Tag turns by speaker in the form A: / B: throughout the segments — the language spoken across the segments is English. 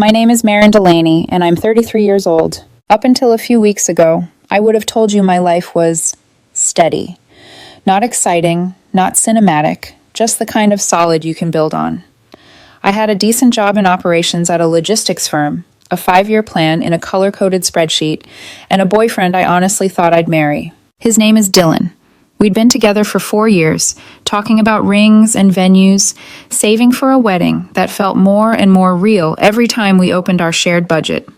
A: My name is Marin Delaney, and I'm 33 years old. Up until a few weeks ago, I would have told you my life was steady. Not exciting, not cinematic, just the kind of solid you can build on. I had a decent job in operations at a logistics firm, a 5-year plan in a color-coded spreadsheet, and a boyfriend I honestly thought I'd marry. His name is Dylan. We'd been together for 4 years, talking about rings and venues, saving for a wedding that felt more and more real every time we opened our shared budget.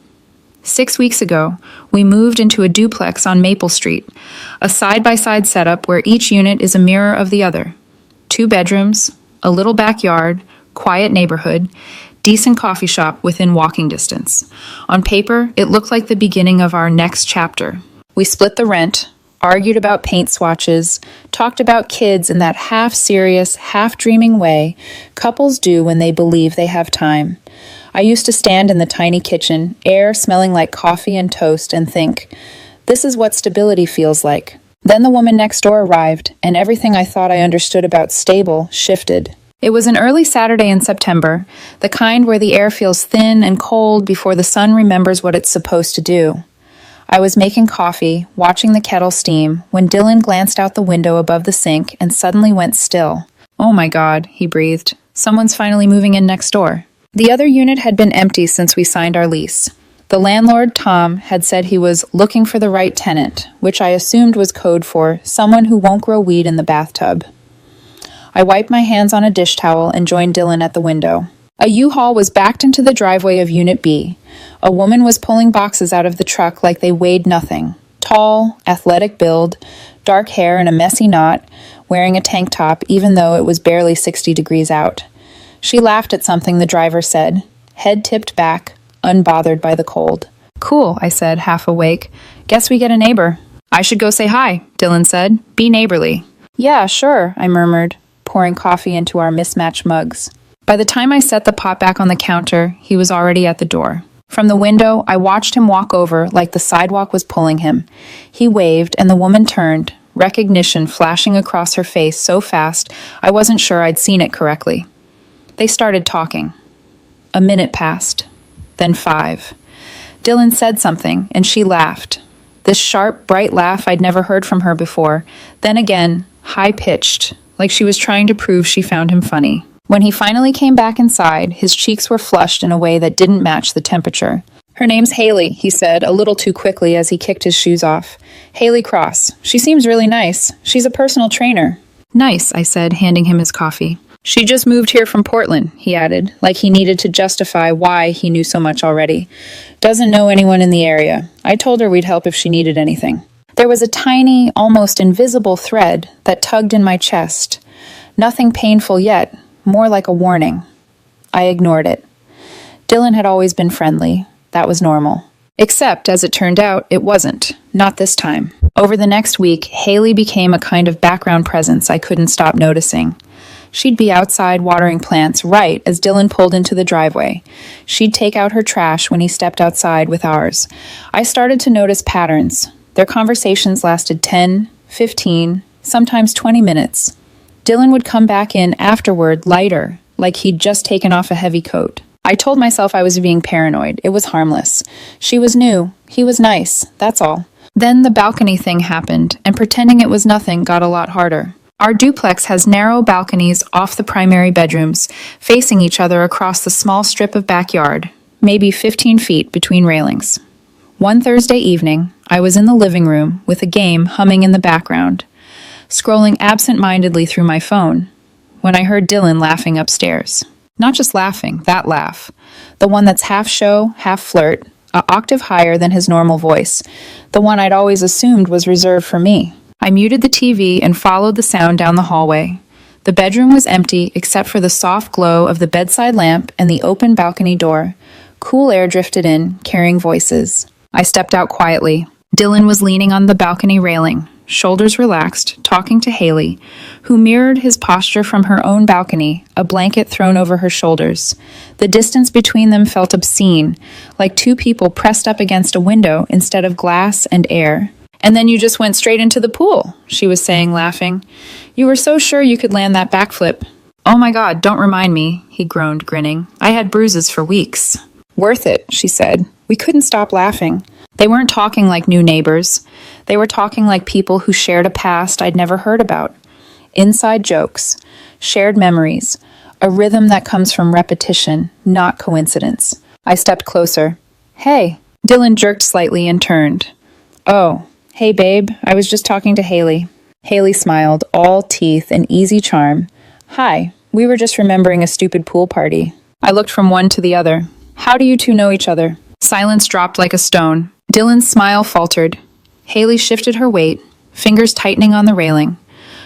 A: 6 weeks ago, we moved into a duplex on Maple Street, a side-by-side setup where each unit is a mirror of the other. 2 bedrooms, a little backyard, quiet neighborhood, decent coffee shop within walking distance. On paper, it looked like the beginning of our next chapter. We split the rent, argued about paint swatches, talked about kids in that half-serious, half-dreaming way couples do when they believe they have time. I used to stand in the tiny kitchen, air smelling like coffee and toast, and think, this is what stability feels like. Then the woman next door arrived, and everything I thought I understood about stable shifted. It was an early Saturday in September, the kind where the air feels thin and cold before the sun remembers what it's supposed to do. I was making coffee, watching the kettle steam, when Dylan glanced out the window above the sink and suddenly went still. "Oh my God," he breathed. "Someone's finally moving in next door." The other unit had been empty since we signed our lease. The landlord, Tom, had said he was looking for the right tenant, which I assumed was code for someone who won't grow weed in the bathtub. I wiped my hands on a dish towel and joined Dylan at the window. A U-Haul was backed into the driveway of Unit B. A woman was pulling boxes out of the truck like they weighed nothing. Tall, athletic build, dark hair in a messy knot, wearing a tank top even though it was barely 60 degrees out. She laughed at something the driver said, head tipped back, unbothered by the cold. "Cool," I said, half awake. "Guess we get a neighbor." "I should go say hi," Dylan said. "Be neighborly." "Yeah, sure," I murmured, pouring coffee into our mismatched mugs. By the time I set the pot back on the counter, he was already at the door. From the window, I watched him walk over like the sidewalk was pulling him. He waved, and the woman turned, recognition flashing across her face so fast I wasn't sure I'd seen it correctly. They started talking. A minute passed, then 5. Dylan said something, and she laughed. This sharp, bright laugh I'd never heard from her before, then again, high-pitched, like she was trying to prove she found him funny. When he finally came back inside, his cheeks were flushed in a way that didn't match the temperature. "Her name's Haley," he said, a little too quickly as he kicked his shoes off. "Haley Cross. She seems really nice. She's a personal trainer." "Nice," I said, handing him his coffee. "She just moved here from Portland," he added, like he needed to justify why he knew so much already. "Doesn't know anyone in the area. I told her we'd help if she needed anything." There was a tiny, almost invisible thread that tugged in my chest. Nothing painful yet, more like a warning. I ignored it. Dylan had always been friendly. That was normal. Except, as it turned out, it wasn't. Not this time. Over the next week, Haley became a kind of background presence I couldn't stop noticing. She'd be outside watering plants right as Dylan pulled into the driveway. She'd take out her trash when he stepped outside with ours. I started to notice patterns. Their conversations lasted 10, 15, sometimes 20 minutes. Dylan would come back in afterward lighter, like he'd just taken off a heavy coat. I told myself I was being paranoid. It was harmless. She was new. He was nice. That's all. Then the balcony thing happened, and pretending it was nothing got a lot harder. Our duplex has narrow balconies off the primary bedrooms, facing each other across the small strip of backyard, maybe 15 feet between railings. One Thursday evening, I was in the living room with a game humming in the background, scrolling absent-mindedly through my phone, when I heard Dylan laughing upstairs. Not just laughing, that laugh. The one that's half show, half flirt, an octave higher than his normal voice. The one I'd always assumed was reserved for me. I muted the TV and followed the sound down the hallway. The bedroom was empty except for the soft glow of the bedside lamp and the open balcony door. Cool air drifted in, carrying voices. I stepped out quietly. Dylan was leaning on the balcony railing, shoulders relaxed, talking to Haley, who mirrored his posture from her own balcony, a blanket thrown over her shoulders. The distance between them felt obscene, like 2 people pressed up against a window instead of glass and air. "And then you just went straight into the pool," she was saying, laughing. "You were so sure you could land that backflip." "Oh my God, don't remind me," he groaned, grinning. "I had bruises for weeks." Worth it, she said. We couldn't stop laughing. They weren't talking like new neighbors. They were talking like people who shared a past I'd never heard about. Inside jokes, shared memories, a rhythm that comes from repetition, not coincidence. I stepped closer. Hey. Dylan jerked slightly and turned. Oh, hey babe, I was just talking to Haley. Haley smiled, all teeth and easy charm. Hi, we were just remembering a stupid pool party. I looked from one to the other. How do you two know each other? Silence dropped like a stone. Dylan's smile faltered. Haley shifted her weight, fingers tightening on the railing.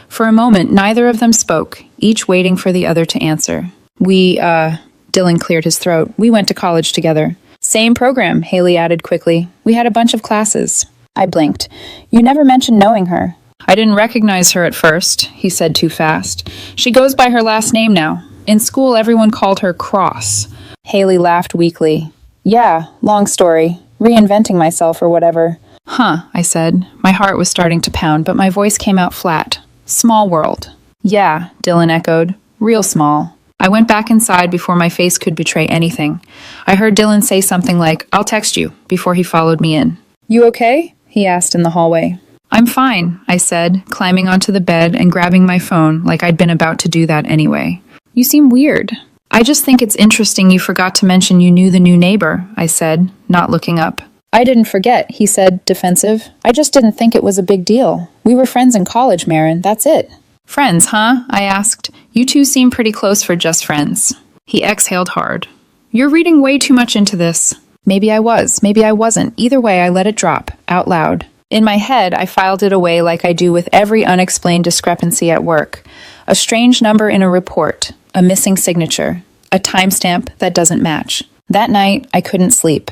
A: For a moment, neither of them spoke, each waiting for the other to answer. Dylan cleared his throat. We went to college together. Same program, Haley added quickly. We had a bunch of classes. I blinked. You never mentioned knowing her. I didn't recognize her at first, he said too fast. She goes by her last name now. In school, everyone called her Cross. Haley laughed weakly. Yeah, long story. Reinventing myself or whatever. Huh, I said. My heart was starting to pound, but my voice came out flat. Small world. Yeah, Dylan echoed. Real small. I went back inside before my face could betray anything. I heard Dylan say something like, I'll text you, before he followed me in. You okay? He asked in the hallway. I'm fine, I said, climbing onto the bed and grabbing my phone like I'd been about to do that anyway. You seem weird. I just think it's interesting you forgot to mention you knew the new neighbor, I said, not looking up. I didn't forget, he said, defensive. I just didn't think it was a big deal. We were friends in college, Marin, that's it. Friends, huh? I asked. You two seem pretty close for just friends. He exhaled hard. You're reading way too much into this. Maybe I was, maybe I wasn't. Either way, I let it drop, out loud. In my head, I filed it away like I do with every unexplained discrepancy at work. A strange number in a report, a missing signature, a timestamp that doesn't match. That night, I couldn't sleep.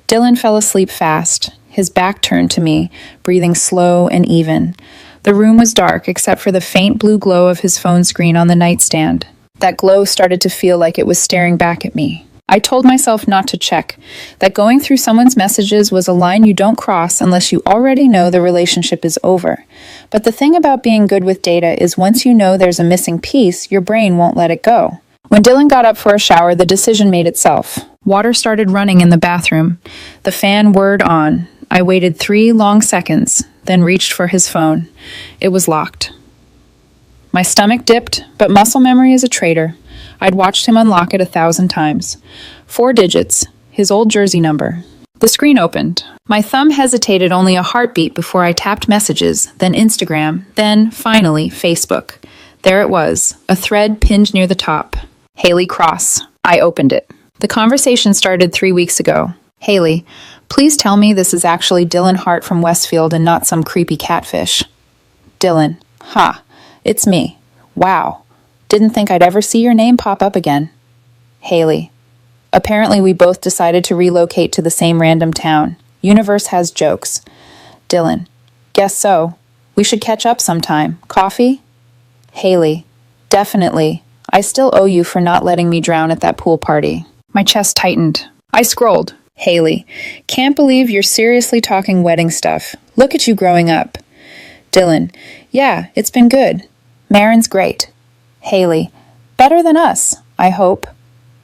A: Dylan fell asleep fast, his back turned to me, breathing slow and even. The room was dark except for the faint blue glow of his phone screen on the nightstand. That glow started to feel like it was staring back at me. I told myself not to check, that going through someone's messages was a line you don't cross unless you already know the relationship is over. But the thing about being good with data is once you know there's a missing piece, your brain won't let it go. When Dylan got up for a shower, the decision made itself. Water started running in the bathroom. The fan whirred on. I waited 3 long seconds, then reached for his phone. It was locked. My stomach dipped, but muscle memory is a traitor. I'd watched him unlock it 1,000 times. 4 digits, his old jersey number. The screen opened. My thumb hesitated only a heartbeat before I tapped messages, then Instagram, then, finally, Facebook. There it was, a thread pinned near the top. Haley Cross. I opened it. The conversation started 3 weeks ago. Haley, please tell me this is actually Dylan Hart from Westfield and not some creepy catfish. Dylan. Ha. It's me. Wow. Didn't think I'd ever see your name pop up again. Haley. Apparently we both decided to relocate to the same random town. Universe has jokes. Dylan. Guess so. We should catch up sometime. Coffee? Haley. Definitely. I still owe you for not letting me drown at that pool party. My chest tightened. I scrolled. Haley. Can't believe you're seriously talking wedding stuff. Look at you growing up. Dylan. Yeah, it's been good. Marin's great. Haley. Better than us, I hope.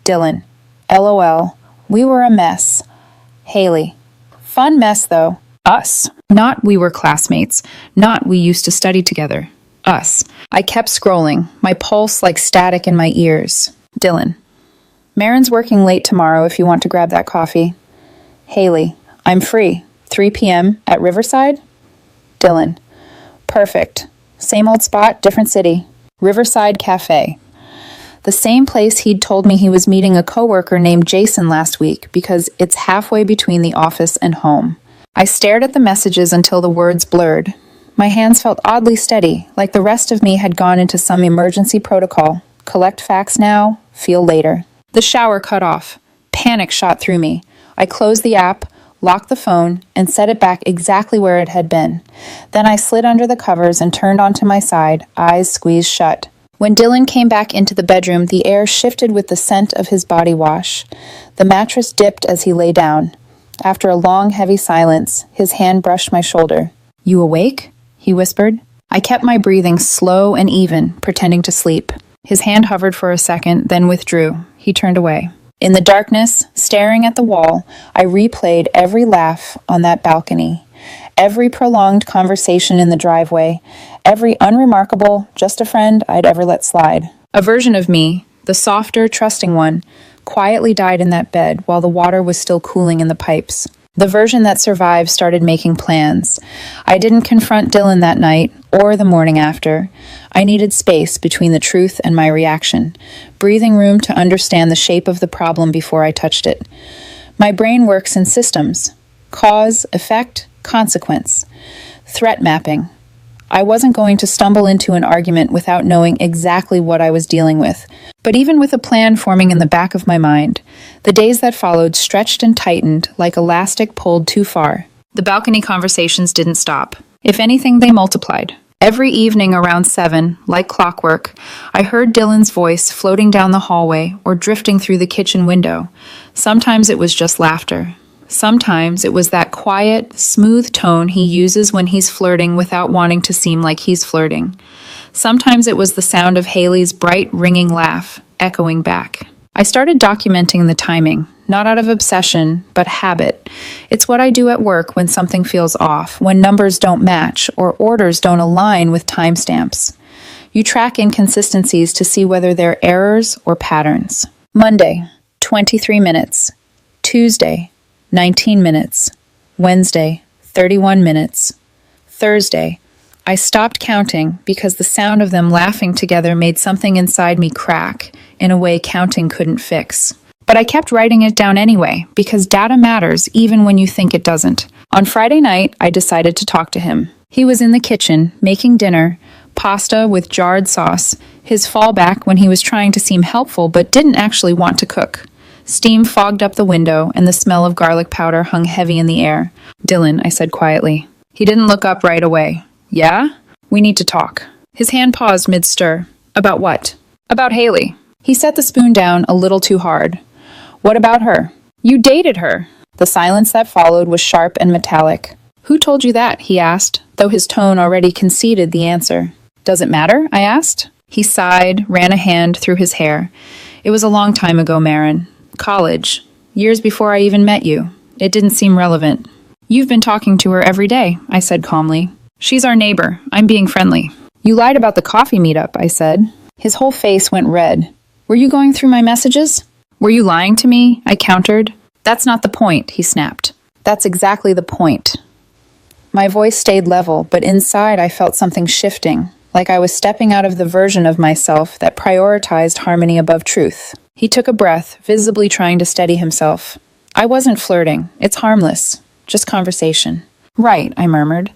A: Dylan. LOL. We were a mess. Haley. Fun mess, though. Us. Not we were classmates. Not we used to study together. Us. I kept scrolling, my pulse like static in my ears. Dylan. Marin's working late tomorrow if you want to grab that coffee. Haley. I'm free. 3 p.m. at Riverside? Dylan. Perfect. Same old spot, different city. Riverside Cafe. The same place he'd told me he was meeting a coworker named Jason last week because it's halfway between the office and home. I stared at the messages until the words blurred. My hands felt oddly steady, like the rest of me had gone into some emergency protocol. Collect facts now, feel later. The shower cut off. Panic shot through me. I closed the app, locked the phone, and set it back exactly where it had been. Then I slid under the covers and turned onto my side, eyes squeezed shut. When Dylan came back into the bedroom, the air shifted with the scent of his body wash. The mattress dipped as he lay down. After a long, heavy silence, his hand brushed my shoulder. You awake? He whispered. I kept my breathing slow and even, pretending to sleep. His hand hovered for a second, then withdrew. He turned away. In the darkness, staring at the wall, I replayed every laugh on that balcony, every prolonged conversation in the driveway, every unremarkable, just a friend I'd ever let slide. A version of me, the softer, trusting one, quietly died in that bed while the water was still cooling in the pipes. The version that survived started making plans. I didn't confront Dylan that night or the morning after. I needed space between the truth and my reaction, breathing room to understand the shape of the problem before I touched it. My brain works in systems: cause, effect, consequence, threat mapping. I wasn't going to stumble into an argument without knowing exactly what I was dealing with. But even with a plan forming in the back of my mind, the days that followed stretched and tightened like elastic pulled too far. The balcony conversations didn't stop. If anything, they multiplied. Every evening around 7, like clockwork, I heard Dylan's voice floating down the hallway or drifting through the kitchen window. Sometimes it was just laughter. Sometimes it was that quiet, smooth tone he uses when he's flirting without wanting to seem like he's flirting. Sometimes it was the sound of Haley's bright, ringing laugh, echoing back. I started documenting the timing, not out of obsession, but habit. It's what I do at work when something feels off, when numbers don't match or orders don't align with timestamps. You track inconsistencies to see whether they're errors or patterns. Monday, 23 minutes. Tuesday, 19 minutes. Wednesday, 31 minutes. Thursday, I stopped counting because the sound of them laughing together made something inside me crack in a way counting couldn't fix. But I kept writing it down anyway because data matters even when you think it doesn't. On Friday night, I decided to talk to him. He was in the kitchen, making dinner, pasta with jarred sauce, his fallback when he was trying to seem helpful but didn't actually want to cook. Steam fogged up the window, and the smell of garlic powder hung heavy in the air. "Dylan," I said quietly. He didn't look up right away. "Yeah? We need to talk." His hand paused mid-stir. "About what?" "About Haley." He set the spoon down a little too hard. "What about her?" "You dated her." The silence that followed was sharp and metallic. "Who told you that?" he asked, though his tone already conceded the answer. "Does it matter?" I asked. He sighed, ran a hand through his hair. "It was a long time ago, Marin. College. Years before I even met you. It didn't seem relevant." "You've been talking to her every day," I said calmly. "She's our neighbor. I'm being friendly." "You lied about the coffee meetup," I said. His whole face went red. "Were you going through my messages?" "Were you lying to me?" I countered. "That's not the point," he snapped. "That's exactly the point." My voice stayed level, but inside I felt something shifting, like I was stepping out of the version of myself that prioritized harmony above truth. He took a breath, visibly trying to steady himself. "I wasn't flirting. It's harmless. Just conversation." "Right," I murmured.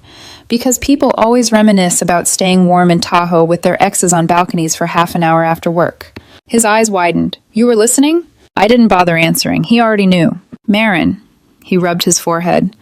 A: "Because people always reminisce about staying warm in Tahoe with their exes on balconies for half an hour after work." His eyes widened. "You were listening?" I didn't bother answering. He already knew. "Marin," he rubbed his forehead,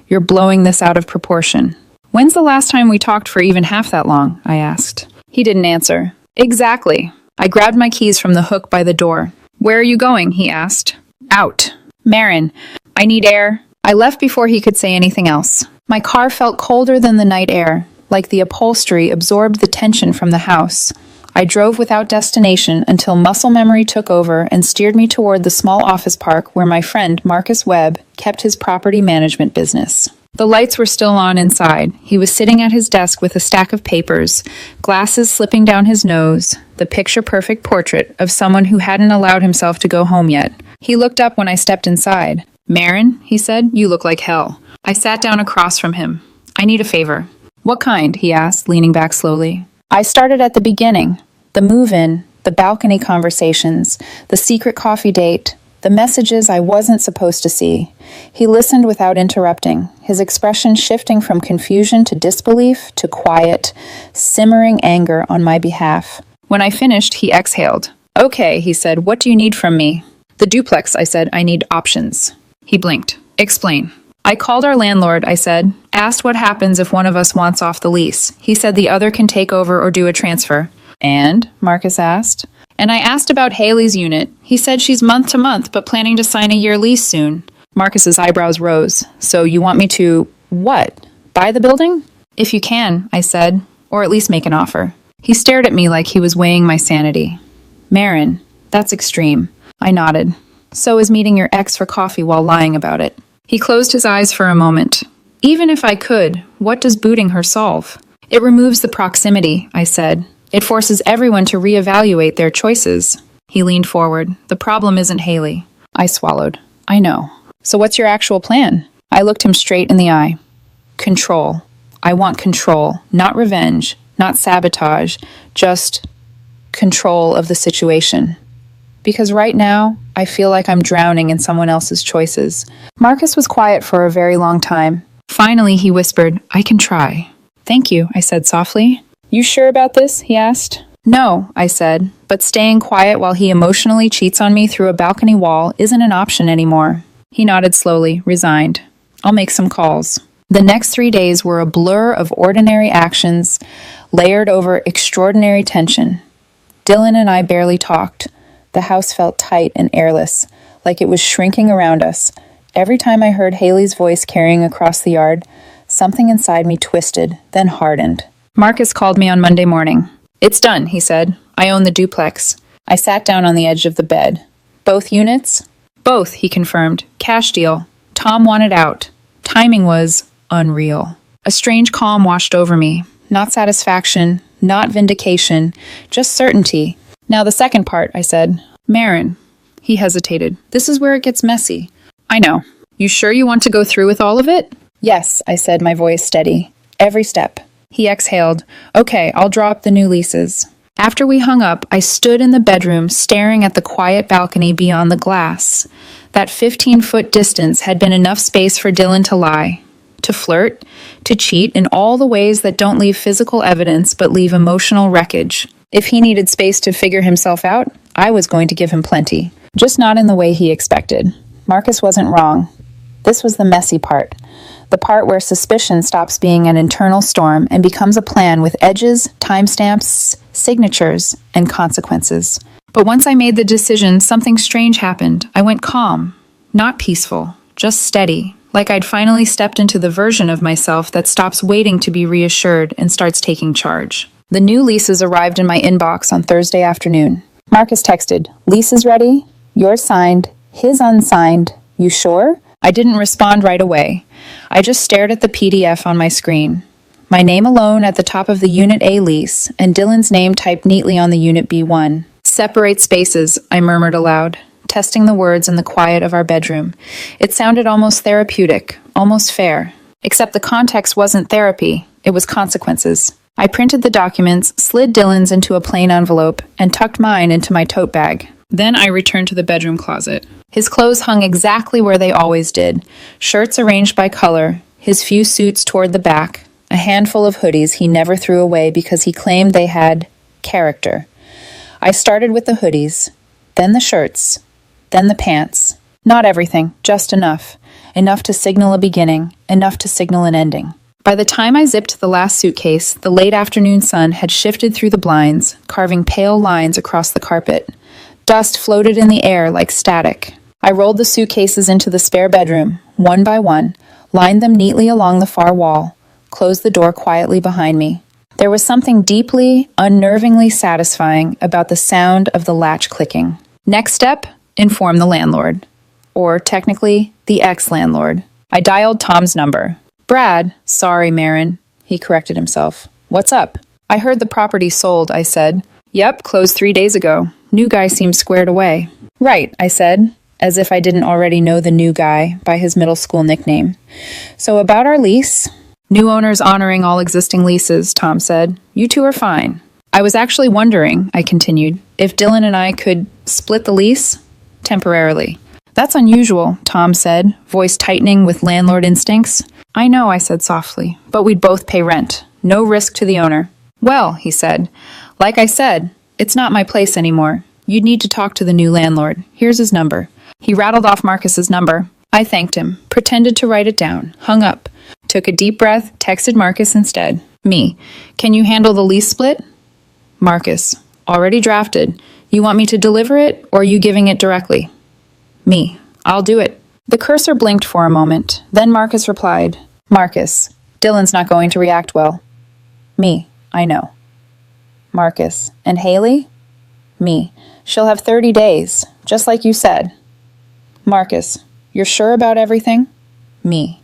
A: "you're blowing this out of proportion." "When's the last time we talked for even half that long?" I asked. He didn't answer. "Exactly." I grabbed my keys from the hook by the door. "Where are you going?" he asked. "Out." "Marin, I need air." I left before he could say anything else. My car felt colder than the night air, like the upholstery absorbed the tension from the house. I drove without destination until muscle memory took over and steered me toward the small office park where my friend Marcus Webb kept his property management business. The lights were still on inside. He was sitting at his desk with a stack of papers, glasses slipping down his nose, the picture-perfect portrait of someone who hadn't allowed himself to go home yet. He looked up when I stepped inside. "Marin," he said, "you look like hell." I sat down across from him. "I need a favor." "What kind?" he asked, leaning back slowly. I started at the beginning. The move-in, the balcony conversations, the secret coffee date, the messages I wasn't supposed to see. He listened without interrupting, his expression shifting from confusion to disbelief to quiet, simmering anger on my behalf. When I finished, he exhaled. "Okay," he said, "what do you need from me?" "The duplex," I said. "I need options." He blinked. "Explain." "I called our landlord," I said. "Asked what happens if one of us wants off the lease. He said the other can take over or do a transfer." "And?" Marcus asked. "And I asked about Haley's unit. He said she's month to month, but planning to sign a year lease soon." Marcus's eyebrows rose. "So you want me to, what? Buy the building?" "If you can," I said, "or at least make an offer." He stared at me like he was weighing my sanity. "Marin, that's extreme." I nodded. So is meeting your ex for coffee while lying about it. He closed his eyes for a moment. Even if I could, what does booting her solve? It removes the proximity, I said. It forces everyone to reevaluate their choices. He leaned forward. The problem isn't Haley. I swallowed. I know. So what's your actual plan? I looked him straight in the eye. Control. I want control, not revenge, not sabotage, just control of the situation. Because right now, I feel like I'm drowning in someone else's choices. Marcus was quiet for a very long time. Finally, he whispered, I can try. Thank you, I said softly. You sure about this? He asked. No, I said, but staying quiet while he emotionally cheats on me through a balcony wall isn't an option anymore. He nodded slowly, resigned. I'll make some calls. The next 3 days were a blur of ordinary actions layered over extraordinary tension. Dylan and I barely talked. The house felt tight and airless, like it was shrinking around us. Every time I heard Haley's voice carrying across the yard, something inside me twisted, then hardened. Marcus called me on Monday morning. It's done, he said. I own the duplex. I sat down on the edge of the bed. Both units? Both, he confirmed. Cash deal. Tom wanted out. Timing was unreal. A strange calm washed over me. Not satisfaction, not vindication, just certainty. Now the second part, I said. Marin. He hesitated. This is where it gets messy. I know. You sure you want to go through with all of it? Yes, I said, my voice steady. Every step. He exhaled. Okay, I'll draw up the new leases. After we hung up, I stood in the bedroom staring at the quiet balcony beyond the glass. That 15-foot distance had been enough space for Dylan to lie, to flirt, to cheat in all the ways that don't leave physical evidence but leave emotional wreckage. If he needed space to figure himself out, I was going to give him plenty. Just not in the way he expected. Marcus wasn't wrong. This was the messy part. The part where suspicion stops being an internal storm and becomes a plan with edges, timestamps, signatures, and consequences. But once I made the decision, something strange happened. I went calm. Not peaceful, just steady. Like I'd finally stepped into the version of myself that stops waiting to be reassured and starts taking charge. The new leases arrived in my inbox on Thursday afternoon. Marcus texted, "Leases ready? Yours signed. His unsigned. You sure?" I didn't respond right away. I just stared at the PDF on my screen. My name alone at the top of the Unit A lease, and Dylan's name typed neatly on the Unit B one. Separate spaces, I murmured aloud, testing the words in the quiet of our bedroom. It sounded almost therapeutic, almost fair. Except the context wasn't therapy, it was consequences. I printed the documents, slid Dylan's into a plain envelope, and tucked mine into my tote bag. Then I returned to the bedroom closet. His clothes hung exactly where they always did, shirts arranged by color, his few suits toward the back, a handful of hoodies he never threw away because he claimed they had character. I started with the hoodies, then the shirts, then the pants. Not everything, just enough. Enough to signal a beginning, enough to signal an ending. By the time I zipped the last suitcase, the late afternoon sun had shifted through the blinds, carving pale lines across the carpet. Dust floated in the air like static. I rolled the suitcases into the spare bedroom, one by one, lined them neatly along the far wall, closed the door quietly behind me. There was something deeply, unnervingly satisfying about the sound of the latch clicking. Next step, inform the landlord. Or, technically, the ex-landlord. I dialed Tom's number. Brad, sorry, Marin, he corrected himself. What's up? I heard the property sold, I said. Yep, closed 3 days ago. New guy seems squared away. Right, I said, as if I didn't already know the new guy by his middle school nickname. So about our lease? New owners honoring all existing leases, Tom said. You two are fine. I was actually wondering, I continued, if Dylan and I could split the lease? Temporarily. That's unusual, Tom said, voice tightening with landlord instincts. I know, I said softly, but we'd both pay rent. No risk to the owner. Well, he said, like I said, it's not my place anymore. You'd need to talk to the new landlord. Here's his number. He rattled off Marcus's number. I thanked him, pretended to write it down, hung up, took a deep breath, texted Marcus instead. Me. Can you handle the lease split? Marcus. Already drafted. You want me to deliver it, or are you giving it directly? Me. I'll do it. The cursor blinked for a moment. Then Marcus replied, Marcus. Dylan's not going to react well. Me. I know. Marcus. And Haley? Me. She'll have 30 days, just like you said. Marcus, you're sure about everything? Me.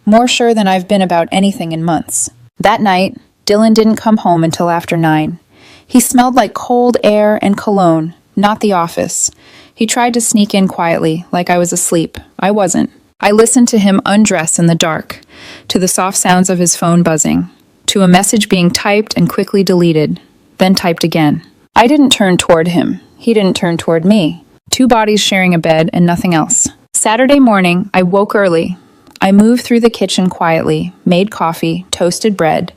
A: More sure than I've been about anything in months. That night, Dylan didn't come home until after 9. He smelled like cold air and cologne, not the office. He tried to sneak in quietly, like I was asleep. I wasn't. I listened to him undress in the dark, to the soft sounds of his phone buzzing, to a message being typed and quickly deleted, then typed again. I didn't turn toward him. He didn't turn toward me. 2 bodies sharing a bed and nothing else. Saturday morning, I woke early. I moved through the kitchen quietly, made coffee, toasted bread,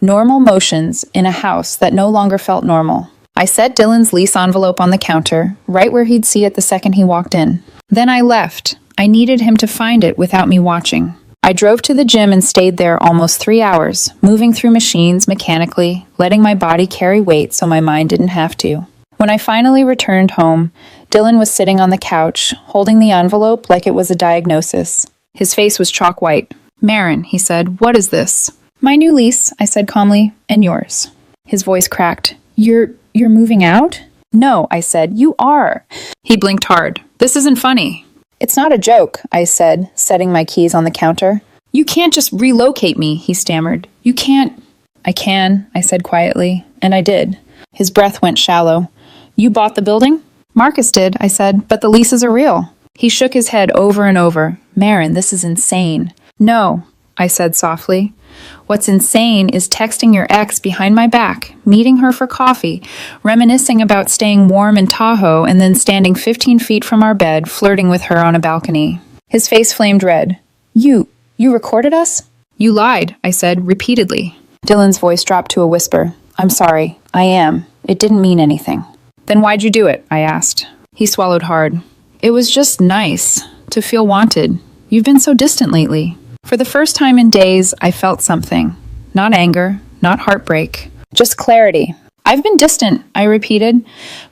A: normal motions in a house that no longer felt normal. I set Dylan's lease envelope on the counter, right where he'd see it the second he walked in. Then I left. I needed him to find it without me watching. I drove to the gym and stayed there almost 3 hours, moving through machines mechanically, letting my body carry weight so my mind didn't have to. When I finally returned home, Dylan was sitting on the couch, holding the envelope like it was a diagnosis. His face was chalk white. "Marin," he said, "what is this?" "My new lease," I said calmly, "and yours." His voice cracked. You're moving out?" "No," I said, "you are." He blinked hard. "This isn't funny." "It's not a joke," I said, setting my keys on the counter. "You can't just relocate me," he stammered. "You can't." "I can," I said quietly, and I did. His breath went shallow. "You bought the building?" "Marcus did," I said, "but the leases are real." He shook his head over and over. "Marin, this is insane." "No," I said softly. "What's insane is texting your ex behind my back, meeting her for coffee, reminiscing about staying warm in Tahoe, and then standing 15 feet from our bed, flirting with her on a balcony." His face flamed red. You recorded us?" "You lied," I said, repeatedly. Dylan's voice dropped to a whisper. "I'm sorry. I am. It didn't mean anything." "Then why'd you do it?" I asked. He swallowed hard. "It was just nice to feel wanted. You've been so distant lately." For the first time in days, I felt something. Not anger, not heartbreak, just clarity. "I've been distant," I repeated,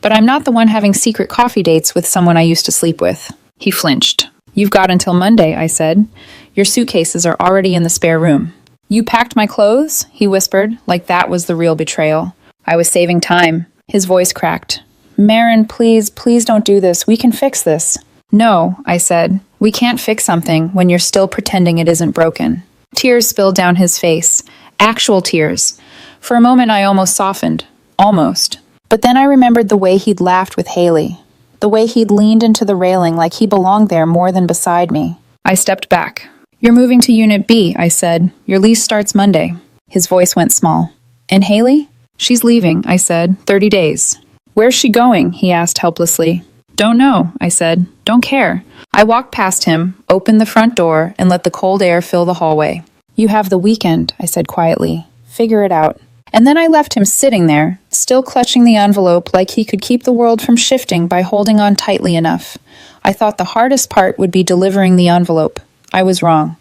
A: "but I'm not the one having secret coffee dates with someone I used to sleep with." He flinched. "You've got until Monday," I said. "Your suitcases are already in the spare room." "You packed my clothes?" he whispered, like that was the real betrayal. I was saving time. His voice cracked. "Marin, please don't do this. We can fix this." "No," I said. "We can't fix something when you're still pretending it isn't broken." Tears spilled down his face. Actual tears. For a moment I almost softened. Almost. But then I remembered the way he'd laughed with Haley. The way he'd leaned into the railing like he belonged there more than beside me. I stepped back. "You're moving to Unit B," I said. "Your lease starts Monday." His voice went small. "And Haley?" "She's leaving," I said. 30 days. "Where's she going?" he asked helplessly. "Don't know," I said. "Don't care." I walked past him, opened the front door, and let the cold air fill the hallway. "You have the weekend," I said quietly. "Figure it out." And then I left him sitting there, still clutching the envelope like he could keep the world from shifting by holding on tightly enough. I thought the hardest part would be delivering the envelope. I was wrong.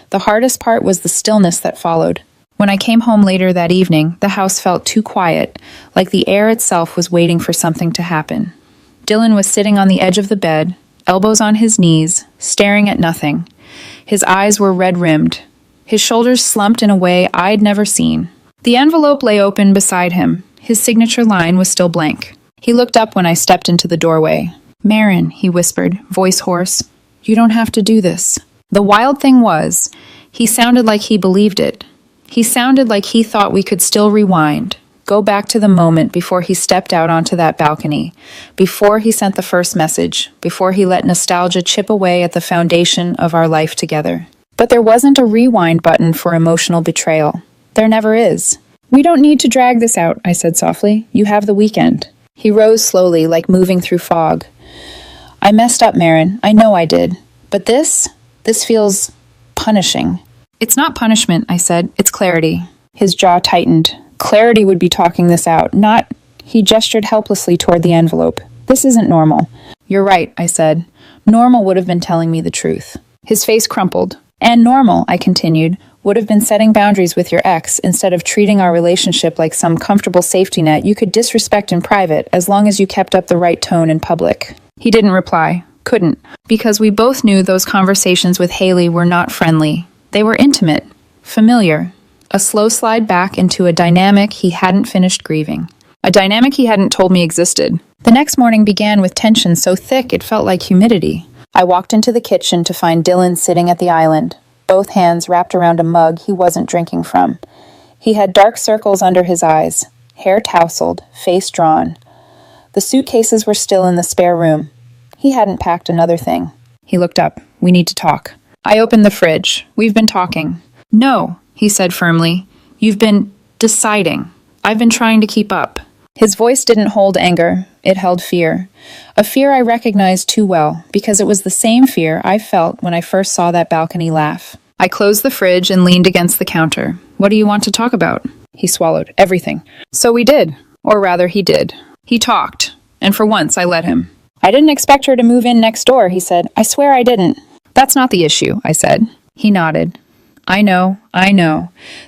A: The hardest part was the stillness that followed. When I came home later that evening, the house felt too quiet, like the air itself was waiting for something to happen. Dylan was sitting on the edge of the bed, elbows on his knees, staring at nothing. His eyes were red-rimmed. His shoulders slumped in a way I'd never seen. The envelope lay open beside him. His signature line was still blank. He looked up when I stepped into the doorway. "Marin," he whispered, voice hoarse, "you don't have to do this." The wild thing was, he sounded like he believed it. He sounded like he thought we could still rewind, go back to the moment before he stepped out onto that balcony, before he sent the first message, before he let nostalgia chip away at the foundation of our life together. But there wasn't a rewind button for emotional betrayal. There never is. "We don't need to drag this out," I said softly. "You have the weekend." He rose slowly, like moving through fog. "I messed up, Marin. I know I did. But this feels punishing." "It's not punishment," I said. "It's clarity." His jaw tightened. Clarity would be talking this out, not... He gestured helplessly toward the envelope. "This isn't normal." "You're right," I said. "Normal would have been telling me the truth." His face crumpled. "And normal," I continued, "would have been setting boundaries with your ex instead of treating our relationship like some comfortable safety net you could disrespect in private as long as you kept up the right tone in public." He didn't reply. Couldn't. Because we both knew those conversations with Haley were not friendly. They were intimate. Familiar. A slow slide back into a dynamic he hadn't finished grieving. A dynamic he hadn't told me existed. The next morning began with tension so thick it felt like humidity. I walked into the kitchen to find Dylan sitting at the island, both hands wrapped around a mug he wasn't drinking from. He had dark circles under his eyes, hair tousled, face drawn. The suitcases were still in the spare room. He hadn't packed another thing. He looked up. We need to talk. I opened the fridge. We've been talking. No, he said firmly. You've been deciding. I've been trying to keep up. His voice didn't hold anger. It held fear. A fear I recognized too well, because it was the same fear I felt when I first saw that balcony laugh. I closed the fridge and leaned against the counter. What do you want to talk about? He swallowed. Everything. So we did. Or rather, he did. He talked. And for once, I let him. I didn't expect her to move in next door, he said. I swear I didn't. That's not the issue, I said. He nodded. I know.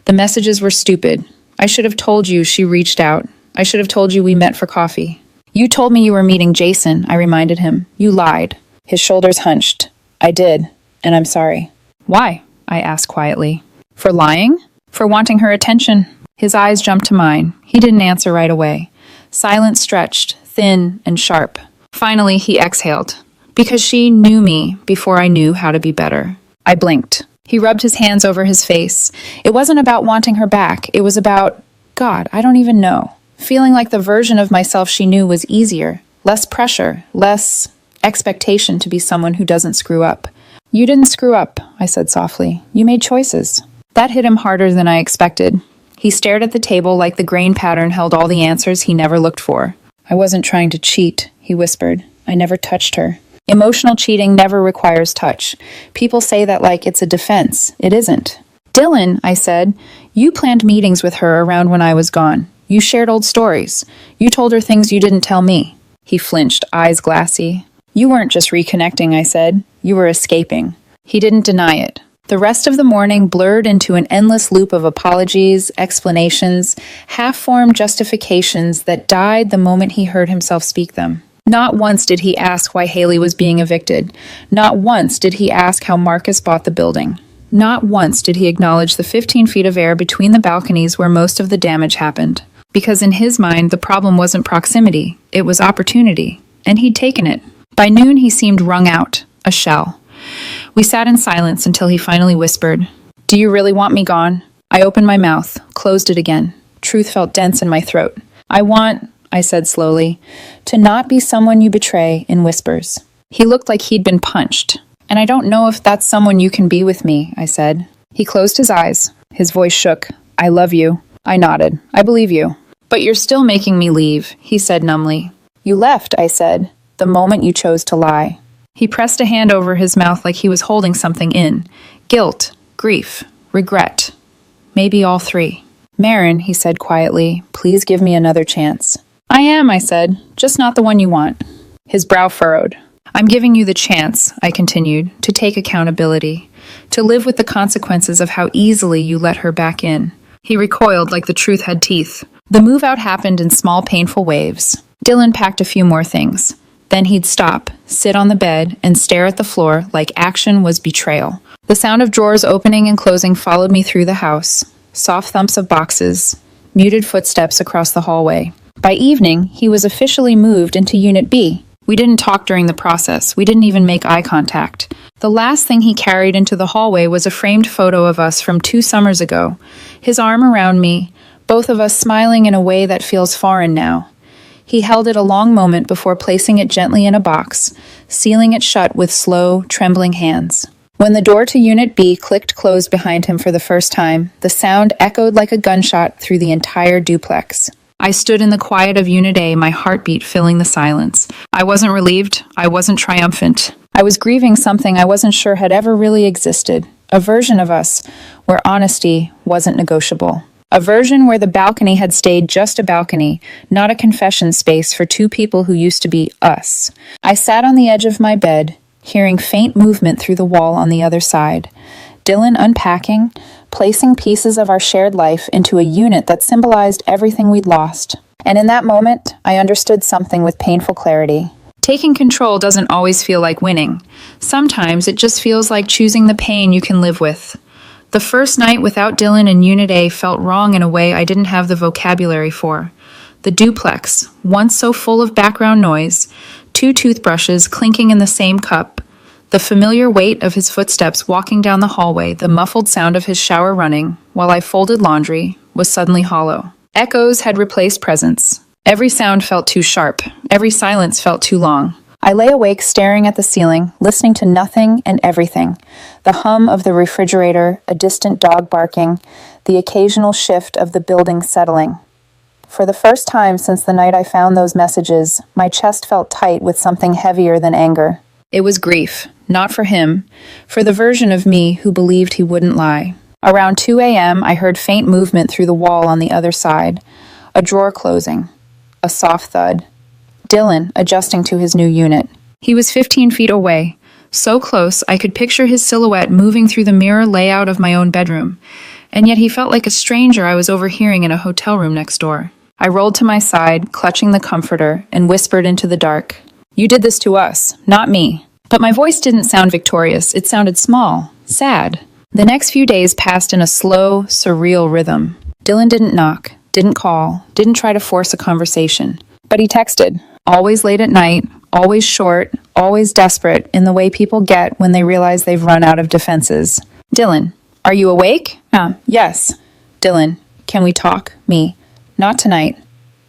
A: The messages were stupid. I should have told you she reached out. I should have told you we met for coffee. You told me you were meeting Jason, I reminded him. You lied. His shoulders hunched. I did, and I'm sorry. Why? I asked quietly. For lying? For wanting her attention? His eyes jumped to mine. He didn't answer right away. Silence stretched, thin and sharp. Finally, he exhaled. Because she knew me before I knew how to be better. I blinked. He rubbed his hands over his face. It wasn't about wanting her back. It was about, God, I don't even know. Feeling like the version of myself she knew was easier. Less pressure. Less expectation to be someone who doesn't screw up. You didn't screw up, I said softly. You made choices. That hit him harder than I expected. He stared at the table like the grain pattern held all the answers he never looked for. I wasn't trying to cheat, he whispered. I never touched her. Emotional cheating never requires touch. People say that like it's a defense. It isn't. Dylan, I said, you planned meetings with her around when I was gone. You shared old stories. You told her things you didn't tell me. He flinched, eyes glassy. You weren't just reconnecting, I said. You were escaping. He didn't deny it. The rest of the morning blurred into an endless loop of apologies, explanations, half-formed justifications that died the moment he heard himself speak them. Not once did he ask why Haley was being evicted. Not once did he ask how Marcus bought the building. Not once did he acknowledge the 15 feet of air between the balconies where most of the damage happened. Because in his mind, the problem wasn't proximity, it was opportunity. And he'd taken it. By noon, he seemed wrung out, a shell. We sat in silence until he finally whispered, Do you really want me gone? I opened my mouth, closed it again. Truth felt dense in my throat. I said slowly, to not be someone you betray in whispers. He looked like he'd been punched. And I don't know if that's someone you can be with me, I said. He closed his eyes. His voice shook. I love you. I nodded. I believe you. But you're still making me leave, he said numbly. You left, I said, the moment you chose to lie. He pressed a hand over his mouth like he was holding something in. Guilt, grief, regret. Maybe all three. Marin, he said quietly, please give me another chance. I am, I said, just not the one you want. His brow furrowed. I'm giving you the chance, I continued, to take accountability, to live with the consequences of how easily you let her back in. He recoiled like the truth had teeth. The move out happened in small, painful waves. Dylan packed a few more things. Then he'd stop, sit on the bed, and stare at the floor like action was betrayal. The sound of drawers opening and closing followed me through the house. Soft thumps of boxes, muted footsteps across the hallway. By evening, he was officially moved into Unit B. We didn't talk during the process. We didn't even make eye contact. The last thing he carried into the hallway was a framed photo of us from 2 summers ago. His arm around me, both of us smiling in a way that feels foreign now. He held it a long moment before placing it gently in a box, sealing it shut with slow, trembling hands. When the door to Unit B clicked closed behind him for the first time, the sound echoed like a gunshot through the entire duplex. I stood in the quiet of Unit A, my heartbeat filling the silence. I wasn't relieved. I wasn't triumphant. I was grieving something I wasn't sure had ever really existed. A version of us where honesty wasn't negotiable. A version where the balcony had stayed just a balcony, not a confession space for 2 people who used to be us. I sat on the edge of my bed, hearing faint movement through the wall on the other side. Dylan unpacking, placing pieces of our shared life into a unit that symbolized everything we'd lost. And in that moment, I understood something with painful clarity. Taking control doesn't always feel like winning. Sometimes it just feels like choosing the pain you can live with. The first night without Dylan in Unit A felt wrong in a way I didn't have the vocabulary for. The duplex, once so full of background noise, 2 toothbrushes clinking in the same cup, The familiar weight of his footsteps walking down the hallway, the muffled sound of his shower running while I folded laundry, was suddenly hollow. Echoes had replaced presence. Every sound felt too sharp. Every silence felt too long. I lay awake staring at the ceiling, listening to nothing and everything. The hum of the refrigerator, a distant dog barking, the occasional shift of the building settling. For the first time since the night I found those messages, my chest felt tight with something heavier than anger. It was grief, not for him, for the version of me who believed he wouldn't lie. Around 2 a.m., I heard faint movement through the wall on the other side. A drawer closing. A soft thud. Dylan adjusting to his new unit. He was 15 feet away, so close I could picture his silhouette moving through the mirror layout of my own bedroom, and yet he felt like a stranger I was overhearing in a hotel room next door. I rolled to my side, clutching the comforter, and whispered into the dark, "You did this to us, not me." But my voice didn't sound victorious, it sounded small, sad. The next few days passed in a slow, surreal rhythm. Dylan didn't knock, didn't call, didn't try to force a conversation. But he texted, always late at night, always short, always desperate in the way people get when they realize they've run out of defenses. "Dylan, are you awake?" Yes. Dylan, can we talk? Me. Not tonight.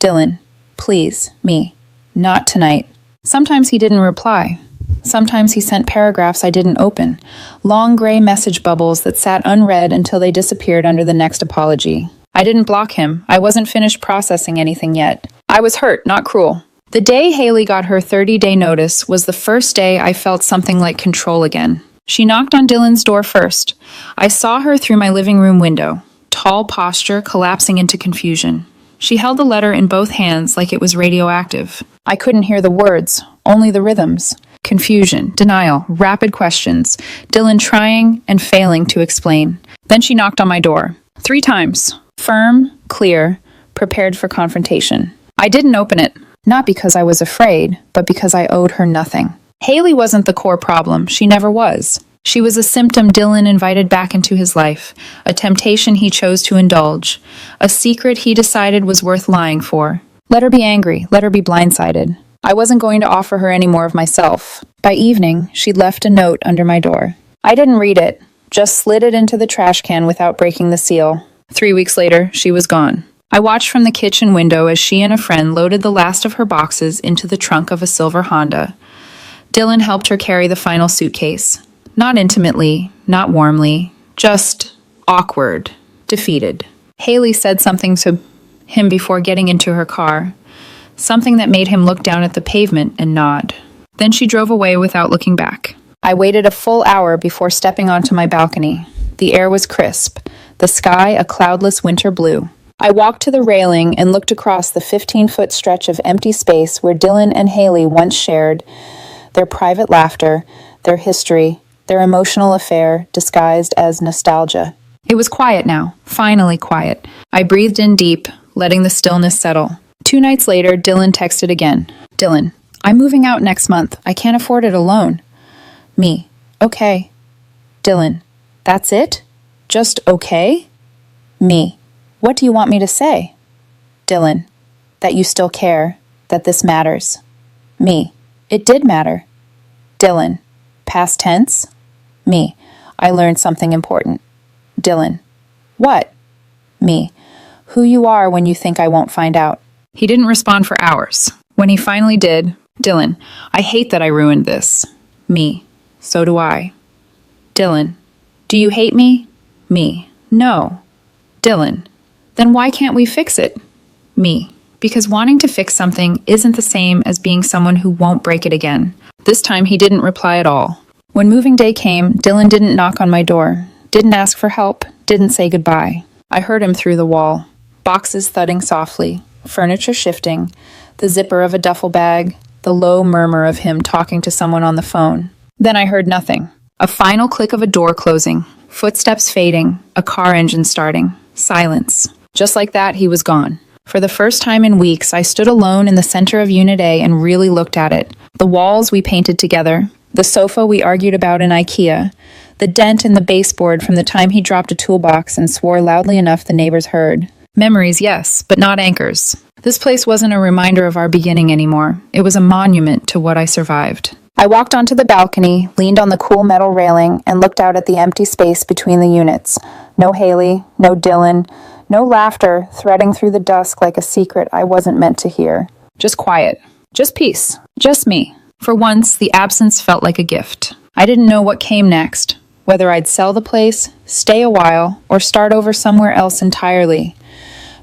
A: Dylan, please. Me. Not tonight. Sometimes he didn't reply. Sometimes he sent paragraphs I didn't open, long gray message bubbles that sat unread until they disappeared under the next apology. I didn't block him. I wasn't finished processing anything yet. I was hurt, not cruel. The day Haley got her 30-day notice was the first day I felt something like control again. She knocked on Dylan's door first. I saw her through my living room window, tall posture collapsing into confusion. She held the letter in both hands like it was radioactive. I couldn't hear the words, only the rhythms. Confusion, denial, rapid questions, Dylan trying and failing to explain. Then she knocked on my door. 3 times. Firm, clear, prepared for confrontation. I didn't open it, not because I was afraid, but because I owed her nothing. Haley wasn't the core problem. She never was. She was a symptom Dylan invited back into his life, a temptation he chose to indulge, a secret he decided was worth lying for. Let her be angry, let her be blindsided. I wasn't going to offer her any more of myself. By evening, she'd left a note under my door. I didn't read it, just slid it into the trash can without breaking the seal. 3 weeks later, she was gone. I watched from the kitchen window as she and a friend loaded the last of her boxes into the trunk of a silver Honda. Dylan helped her carry the final suitcase. Not intimately, not warmly, just awkward, defeated. Haley said something to him before getting into her car, something that made him look down at the pavement and nod. Then she drove away without looking back. I waited a full hour before stepping onto my balcony. The air was crisp, the sky a cloudless winter blue. I walked to the railing and looked across the 15-foot stretch of empty space where Dylan and Haley once shared their private laughter, their history, their emotional affair disguised as nostalgia. It was quiet now, finally quiet. I breathed in deep, letting the stillness settle. 2 nights later, Dylan texted again. "Dylan, I'm moving out next month. I can't afford it alone." Me. "Okay." Dylan. "That's it? Just okay?" Me. "What do you want me to say?" Dylan. "That you still care, that this matters." Me. "It did matter." Dylan. "Past tense?" Me. "I learned something important." Dylan. "What?" Me. "Who you are when you think I won't find out." He didn't respond for hours. When he finally did, Dylan. "I hate that I ruined this." Me. "So do I." Dylan. "Do you hate me?" Me. "No." Dylan. "Then why can't we fix it?" Me. "Because wanting to fix something isn't the same as being someone who won't break it again." This time he didn't reply at all. When moving day came, Dylan didn't knock on my door, didn't ask for help, didn't say goodbye. I heard him through the wall. Boxes thudding softly, furniture shifting, the zipper of a duffel bag, the low murmur of him talking to someone on the phone. Then I heard nothing. A final click of a door closing, footsteps fading, a car engine starting, silence. Just like that, he was gone. For the first time in weeks, I stood alone in the center of Unit A and really looked at it. The walls we painted together, the sofa we argued about in IKEA, the dent in the baseboard from the time he dropped a toolbox and swore loudly enough the neighbors heard. Memories, yes, but not anchors. This place wasn't a reminder of our beginning anymore. It was a monument to what I survived. I walked onto the balcony, leaned on the cool metal railing, and looked out at the empty space between the units. No Haley, no Dylan, no laughter threading through the dusk like a secret I wasn't meant to hear. Just quiet. Just peace. Just me. For once, the absence felt like a gift. I didn't know what came next, whether I'd sell the place, stay a while, or start over somewhere else entirely.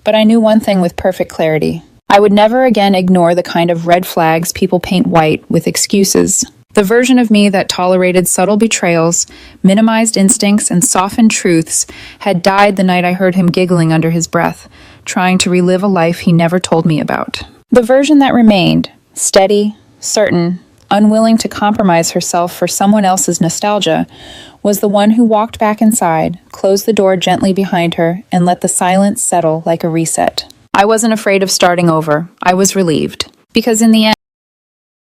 A: But I knew one thing with perfect clarity. I would never again ignore the kind of red flags people paint white with excuses. The version of me that tolerated subtle betrayals, minimized instincts, and softened truths had died the night I heard him giggling under his breath, trying to relive a life he never told me about. The version that remained, steady, certain, unwilling to compromise herself for someone else's nostalgia, was the one who walked back inside, closed the door gently behind her, and let the silence settle like a reset. I wasn't afraid of starting over. I was relieved. Because in the end,